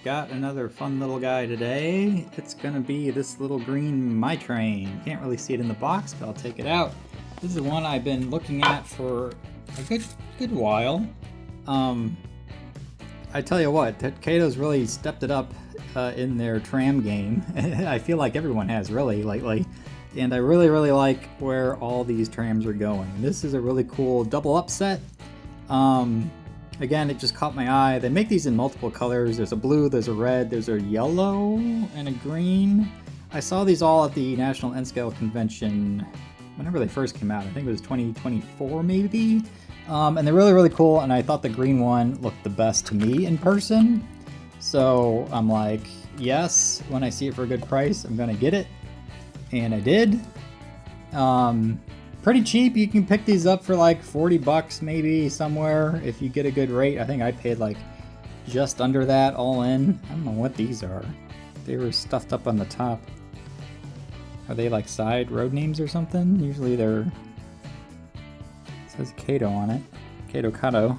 got another fun little guy today. It's gonna be this little green MyTRAM. Can't really see it in the box, but I'll take it out. This is one I've been looking at for a good while. I tell you what, Kato's really stepped it up in their tram game. I feel like everyone has really lately. And I really like where all these trams are going. This is a really cool double up set. Again, it just caught my eye. They make these in multiple colors. There's a blue, there's a red, there's a yellow, and a green. I saw these all at the National N-Scale Convention whenever they first came out. I think it was 2024 maybe. And they're really cool, and I thought the green one looked the best to me in person. So I'm like, yes, when I see it for a good price, I'm gonna get it. And I did. Pretty cheap. You can pick these up for like 40 bucks maybe somewhere if you get a good rate. I think I paid like just under that all in. I don't know what these are. They were stuffed up on the top. Are they like side road names or something? Usually they're... It says Kato on it. Kato.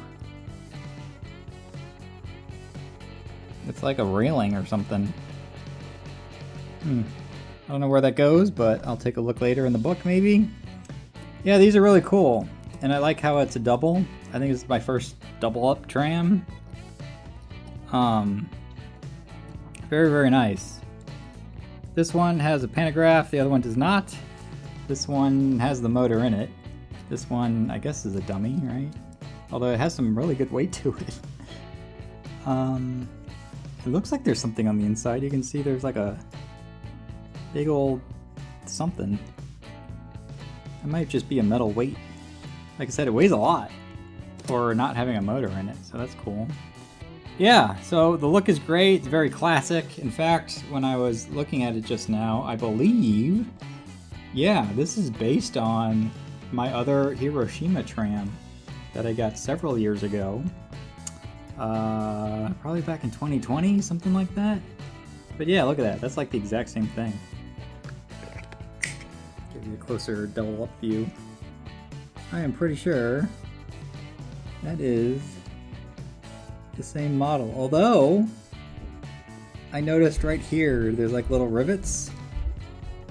It's like a railing or something. I don't know where that goes, but I'll take a look later in the book maybe. Yeah, these are really cool, and I like how it's a double. I think this is my first double up tram. Very nice. This one has a pantograph, the other one does not. This one has the motor in it. This one, I guess, is a dummy, right? Although it has some really good weight to it. It looks like there's something on the inside. You can see there's like a big old something. It might just be a metal weight. Like I said, it weighs a lot for not having a motor in it, so that's cool. Yeah, so the look is great. It's very classic. In fact, when I was looking at it just now, I believe, yeah, this is based on my other Hiroshima tram that I got several years ago. Probably back in 2020, something like that. But yeah, look at that. That's like the exact same thing. Give you a closer double up view. I am pretty sure that is the same model. Although, I noticed right here, there's like little rivets.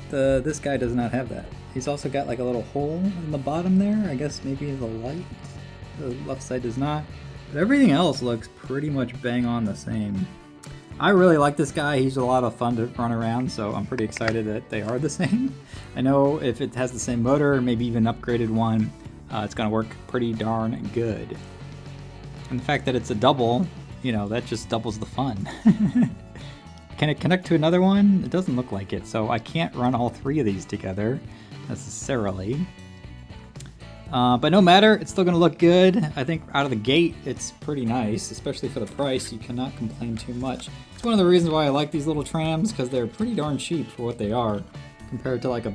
This guy does not have that. He's also got like a little hole in the bottom there. I guess maybe the light. The left side does not. But everything else looks pretty much bang on the same. I really like this guy. He's a lot of fun to run around, so I'm pretty excited that they are the same. I know if it has the same motor, maybe even upgraded one, it's gonna work pretty darn good. And the fact that it's a double, you know, that just doubles the fun. Can it connect to another one? It doesn't look like it, so I can't run all three of these together necessarily. But no matter, it's still gonna look good. I think out of the gate, it's pretty nice, especially for the price. You cannot complain too much. It's one of the reasons why I like these little trams, because they're pretty darn cheap for what they are, compared to like a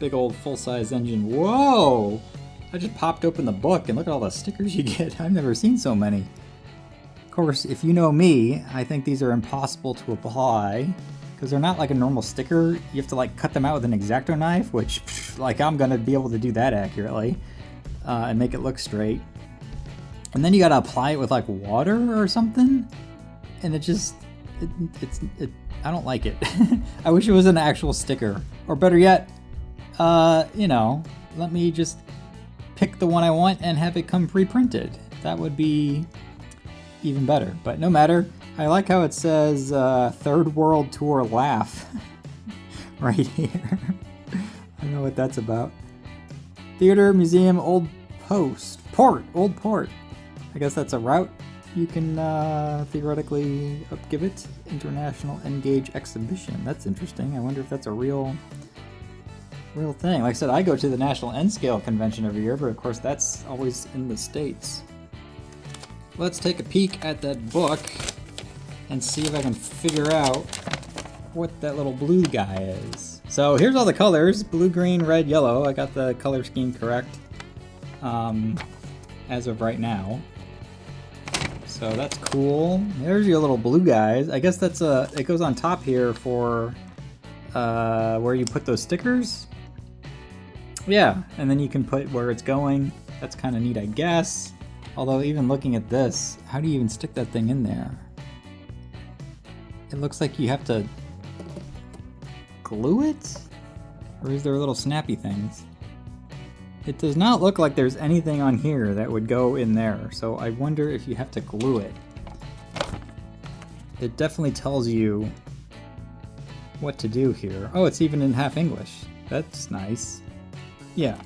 big old full-size engine. Whoa! I just popped open the book and look at all the stickers you get. I've never seen so many. Of course, if you know me, I think these are impossible to apply, because they're not like a normal sticker. You have to like cut them out with an X-Acto knife, which like I'm gonna be able to do that accurately and make it look straight. And then you gotta apply it with like water or something, and it I don't like it. I wish it was an actual sticker, or better yet, you know, let me just pick the one I want and have it come pre-printed. That would be even better, but no matter. I like how it says Third World Tour Laugh right here. I don't know what that's about. Theater, museum, old port. I guess that's a route you can theoretically give it. International Engage Exhibition. That's interesting. I wonder if that's a real thing. Like I said, I go to the National N-Scale Convention every year, but of course that's always in the States. Let's take a peek at that book and see if I can figure out what that little blue guy is. So here's all the colors: blue, green, red, yellow. I got the color scheme correct as of right now. So that's cool. There's your little blue guys. I guess that's it goes on top here for where you put those stickers. Yeah, and then you can put where it's going. That's kind of neat, I guess. Although even looking at this, how do you even stick that thing in there? It looks like you have to glue it? Or is there little snappy things? It does not look like there's anything on here that would go in there, so I wonder if you have to glue it. It definitely tells you what to do here. Oh, it's even in half English. That's nice. Yeah.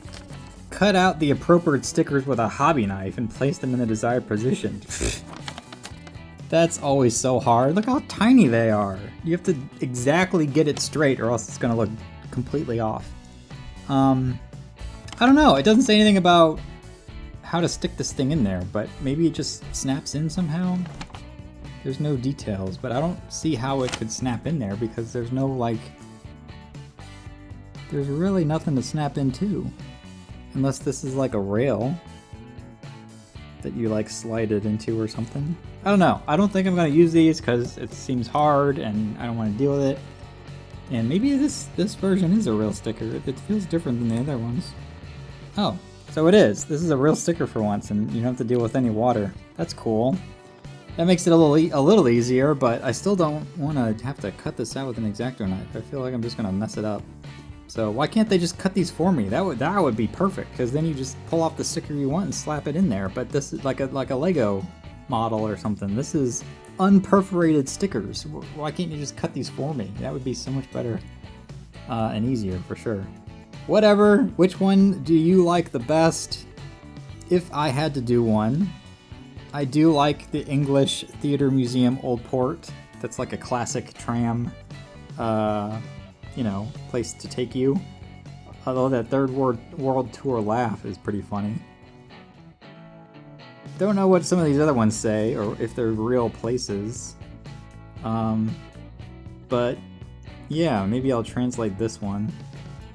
Cut out the appropriate stickers with a hobby knife and place them in the desired position. That's always so hard. Look how tiny they are. You have to exactly get it straight or else it's gonna look completely off. I don't know. It doesn't say anything about how to stick this thing in there, but maybe it just snaps in somehow. There's no details, but I don't see how it could snap in there because there's no, like, there's really nothing to snap into. Unless this is like a rail that you like slide it into or something. I don't know. I don't think I'm gonna use these because it seems hard and I don't want to deal with it. And maybe this version is a real sticker. It feels different than the other ones. Oh, so it is. This is a real sticker for once and you don't have to deal with any water. That's cool. That makes it a little easier, but I still don't want to have to cut this out with an X-Acto knife. I feel like I'm just gonna mess it up. So why can't they just cut these for me? That would be perfect, because then you just pull off the sticker you want and slap it in there. But this is like a Lego model or something. This is unperforated stickers. Why can't you just cut these for me? That would be so much better and easier for sure. Whatever. Which one do you like the best? If I had to do one, I do like the English Theatre Museum Old Port. That's like a classic tram, you know, place to take you. Although that Third World Tour laugh is pretty funny. Don't know what some of these other ones say or if they're real places. But yeah, maybe I'll translate this one.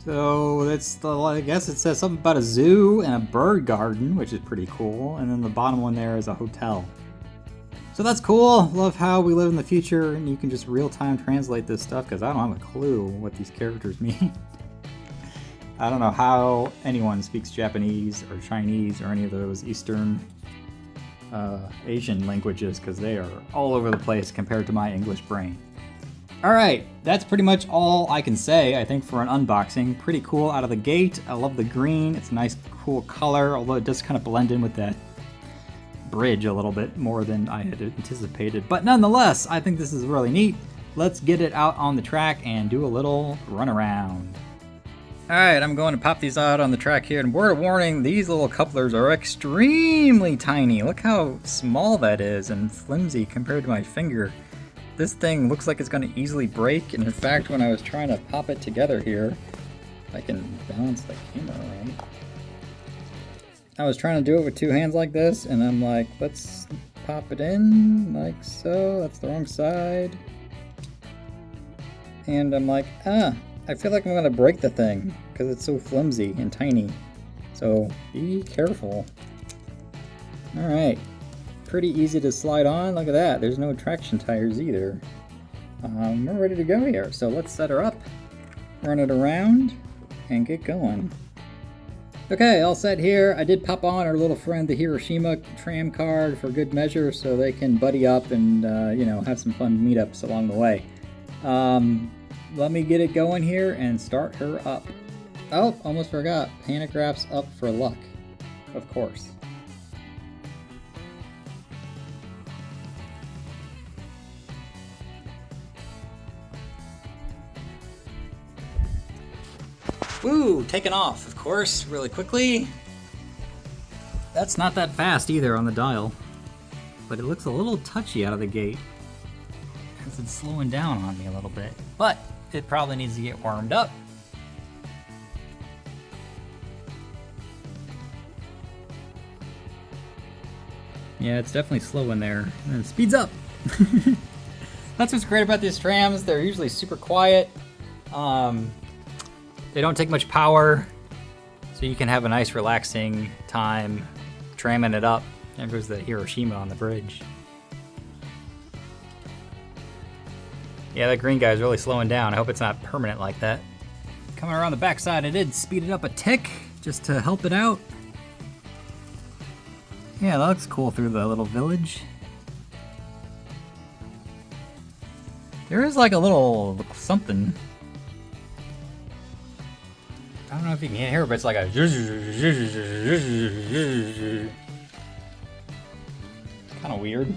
So that's I guess it says something about a zoo and a bird garden, which is pretty cool. And then the bottom one there is a hotel. So that's cool. Love how we live in the future and you can just real-time translate this stuff because I don't have a clue what these characters mean. I don't know how anyone speaks Japanese or Chinese or any of those Eastern Asian languages because they are all over the place compared to my English brain. Alright, that's pretty much all I can say, I think, for an unboxing. Pretty cool out of the gate. I love the green. It's a nice, cool color, although it does kind of blend in with that bridge a little bit more than I had anticipated. But nonetheless, I think this is really neat. Let's get it out on the track and do a little run around. Alright, I'm going to pop these out on the track here, and word of warning, these little couplers are extremely tiny. Look how small that is and flimsy compared to my finger. This thing looks like it's going to easily break, and in fact, when I was trying to pop it together here, I can balance the camera right. I was trying to do it with two hands like this, and I'm like, let's pop it in like so. That's the wrong side. And I'm like, I feel like I'm going to break the thing because it's so flimsy and tiny. So be careful. Alright. Pretty easy to slide on. Look at that. There's no traction tires either. We're ready to go here. So let's set her up, run it around, and get going. Okay, all set here. I did pop on our little friend, the Hiroshima tram card, for good measure, so they can buddy up and you know, have some fun meetups along the way. Let me get it going here and start her up. Oh, almost forgot. Panographs up for luck, of course. Woo! Taken off, of course, really quickly. That's not that fast either on the dial, but it looks a little touchy out of the gate because it's slowing down on me a little bit, but it probably needs to get warmed up. Yeah, it's definitely slow in there, and then it speeds up. That's what's great about these trams. They're usually super quiet. They don't take much power, so you can have a nice relaxing time tramming it up. There goes the Hiroshima on the bridge. Yeah, that green guy's really slowing down. I hope it's not permanent like that. Coming around the backside, I did speed it up a tick just to help it out. Yeah, that looks cool through the little village. There is like a little something. I don't know if you can hear it, but it's like a kind of weird.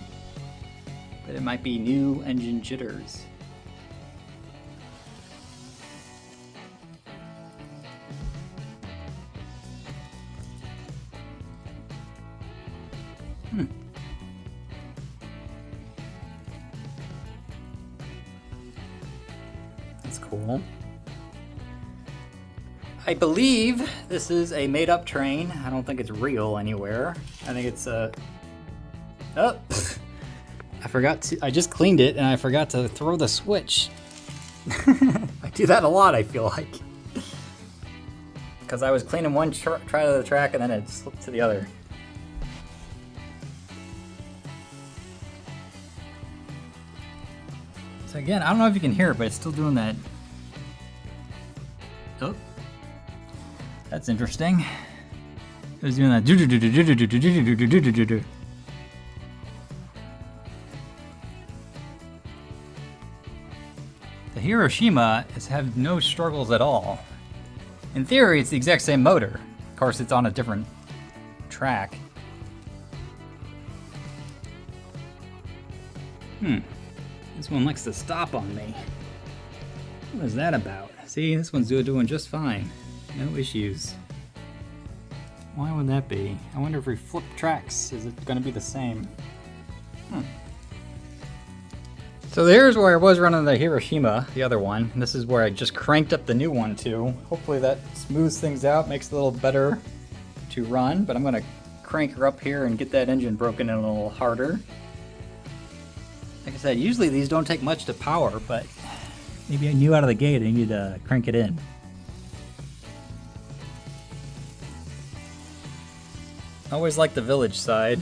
But it might be new engine jitters. That's cool. I believe this is a made-up train. I don't think it's real anywhere. I think it's a... Oh! I forgot to... I just cleaned it and I forgot to throw the switch. I do that a lot, I feel like. Because I was cleaning one try of the track and then it slipped to the other. So again, I don't know if you can hear it, but it's still doing that. Oh. That's interesting. It was doing that. The Hiroshima has had no struggles at all. In theory, it's the exact same motor. Of course, it's on a different track. This one likes to stop on me. What is that about? See, this one's doing just fine. No issues. Why would that be? I wonder if we flip tracks, is it going to be the same? So there's where I was running the Hiroshima, the other one. And this is where I just cranked up the new one too. Hopefully that smooths things out, makes it a little better to run. But I'm going to crank her up here and get that engine broken in a little harder. Like I said, usually these don't take much to power, but maybe I knew out of the gate I need to crank it in. I always like the village side.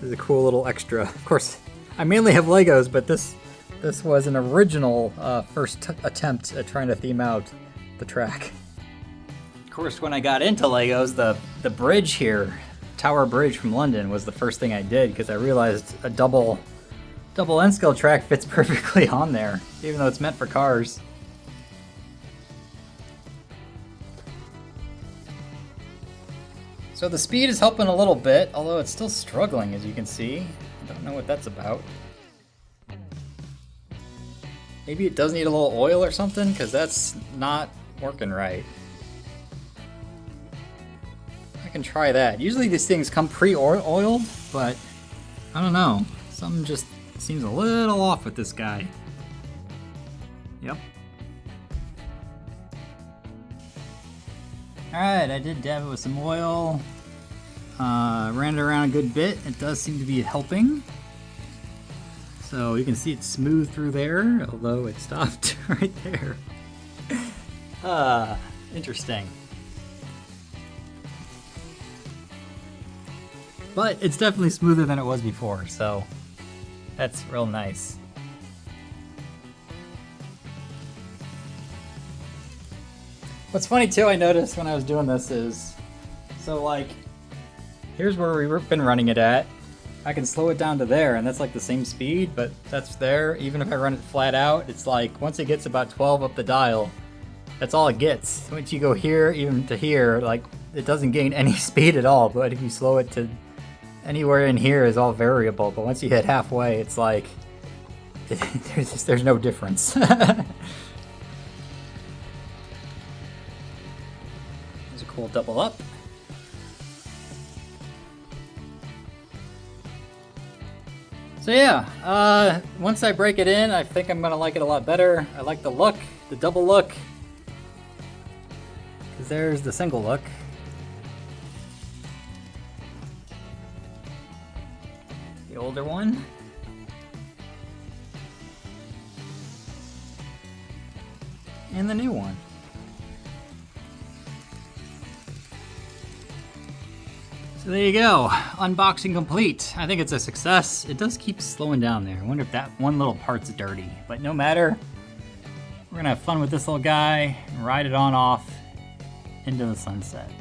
This is a cool little extra. Of course, I mainly have Legos, but this was an original first attempt at trying to theme out the track. Of course, when I got into Legos, the bridge here, Tower Bridge from London, was the first thing I did because I realized a double N-scale track fits perfectly on there, even though it's meant for cars. So the speed is helping a little bit, although it's still struggling, as you can see. I don't know what that's about. Maybe it does need a little oil or something, because that's not working right. I can try that. Usually these things come pre-oiled, but I don't know. Something just seems a little off with this guy. Yep. Alright, I did dab it with some oil. Ran it around a good bit. It does seem to be helping. So you can see it's smooth through there, although it stopped right there. Interesting. But it's definitely smoother than it was before, so that's real nice. What's funny too, I noticed when I was doing this is, so like, here's where we've been running it at. I can slow it down to there, and that's like the same speed, but that's there. Even if I run it flat out, it's like, once it gets about 12 up the dial, that's all it gets. Once you go here, even to here, like, it doesn't gain any speed at all, but if you slow it to anywhere in here is all variable, but once you hit halfway, it's like, there's no difference. Cool double up. So yeah, once I break it in, I think I'm gonna like it a lot better. I like the look, the double look, because there's the single look. The older one. And the new one. So there you go, unboxing complete. I think it's a success. It does keep slowing down there. I wonder if that one little part's dirty, but no matter. We're gonna have fun with this little guy and ride it on off into the sunset.